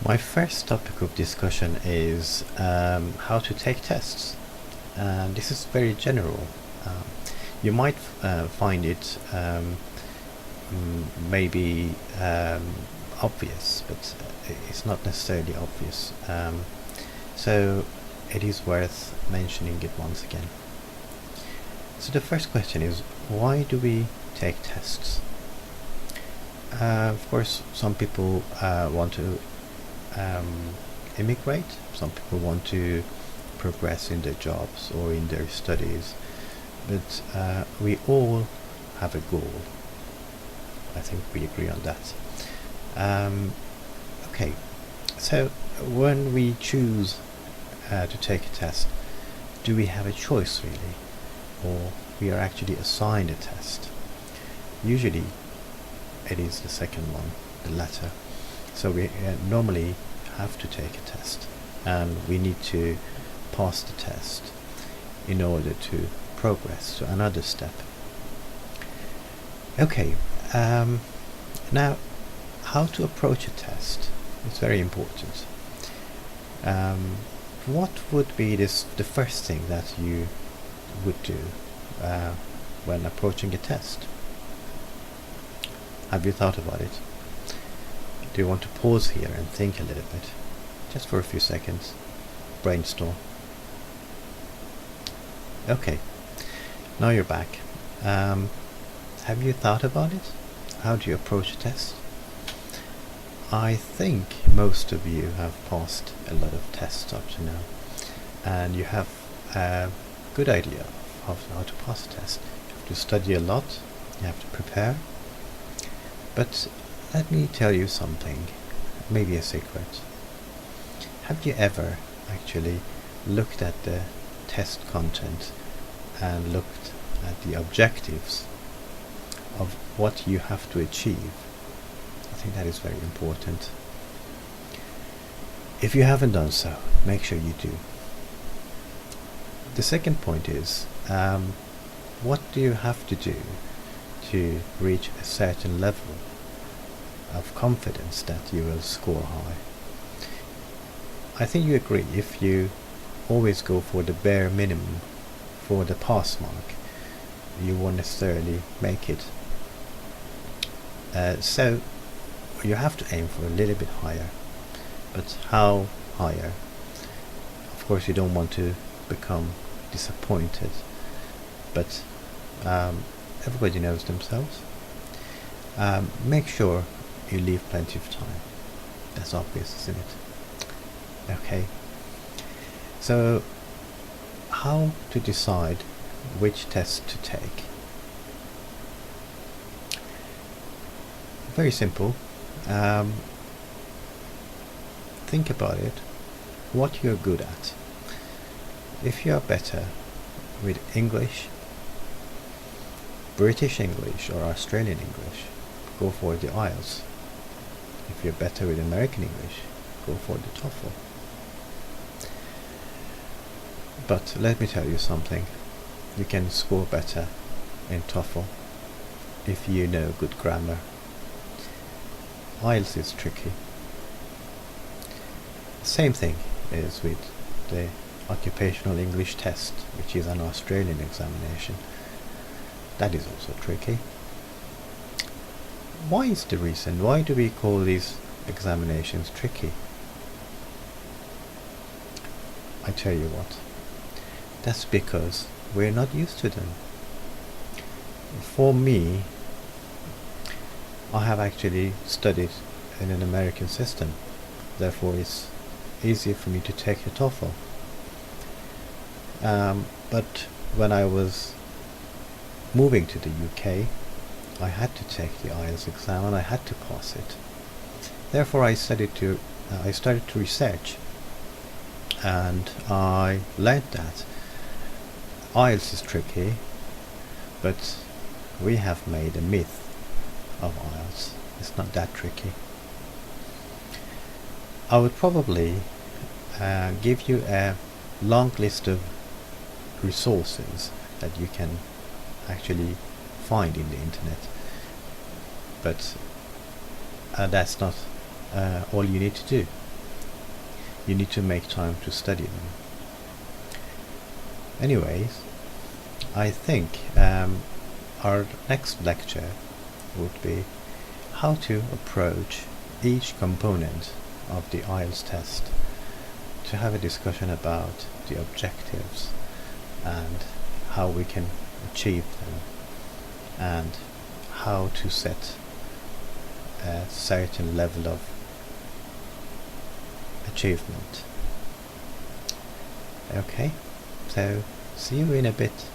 My first topic of discussion is how to take tests. And this is very general. Um, you might find it maybe obvious, but it's not necessarily obvious. So it is worth mentioning it once again. So the first question is, why do we take tests? Of course, some people want to immigrate. Some people want to progress in their jobs or in their studies, but we all have a goal. I think we agree on that. Okay, so when we choose to take a test, do we have a choice really, or we are actually assigned a test? Usually it is the second one, the latter. So we normally have to take a test, and we need to pass the test in order to progress to another step. Okay, now how to approach a test is very important. What would be the first thing that you would do when approaching a test? Have you thought about it? Do you want to pause here and think a little bit? Just for a few seconds. Brainstorm. Okay, now you're back. Have you thought about it? How do you approach a test? I think most of you have passed a lot of tests up to now, and you have a good idea of how to pass a test. You have to study a lot, you have to prepare, but let me tell you something, maybe a secret. Have you ever actually looked at the test content and looked at the objectives of what you have to achieve? I think that is very important. If you haven't done so, make sure you do. The second point is, what do you have to do to reach a certain level of confidence that you will score high? I think you agree, if you always go for the bare minimum for the pass mark, you won't necessarily make it. So you have to aim for a little bit higher, but how higher? Of course you don't want to become disappointed, but everybody knows themselves. Make sure you leave plenty of time. That's obvious, isn't it? Okay, so how to decide which test to take? Very simple. Think about it, what you're good at. If you are better with English, British English or Australian English, go for the IELTS. If you're better with American English, go for the TOEFL. But let me tell you something, you can score better in TOEFL if you know good grammar. IELTS is tricky. Same thing is with the occupational English test, which is an Australian examination. That is also tricky. Why is the reason? Why do we call these examinations tricky? I tell you what, that's because we're not used to them. For me, I have actually studied in an American system, therefore it's easier for me to take a TOEFL. But when I was moving to the UK, I had to take the IELTS exam and I had to pass it. Therefore I started to research, and I learned that IELTS is tricky, but we have made a myth of IELTS. It's not that tricky. I would probably give you a long list of resources that you can actually find in the internet, but that's not all you need to do. you need to make time to study them. Anyways, I think our next lecture would be how to approach each component of the IELTS test, to have a discussion about the objectives and how we can achieve them, and how to set a certain level of achievement. Okay, so see you in a bit.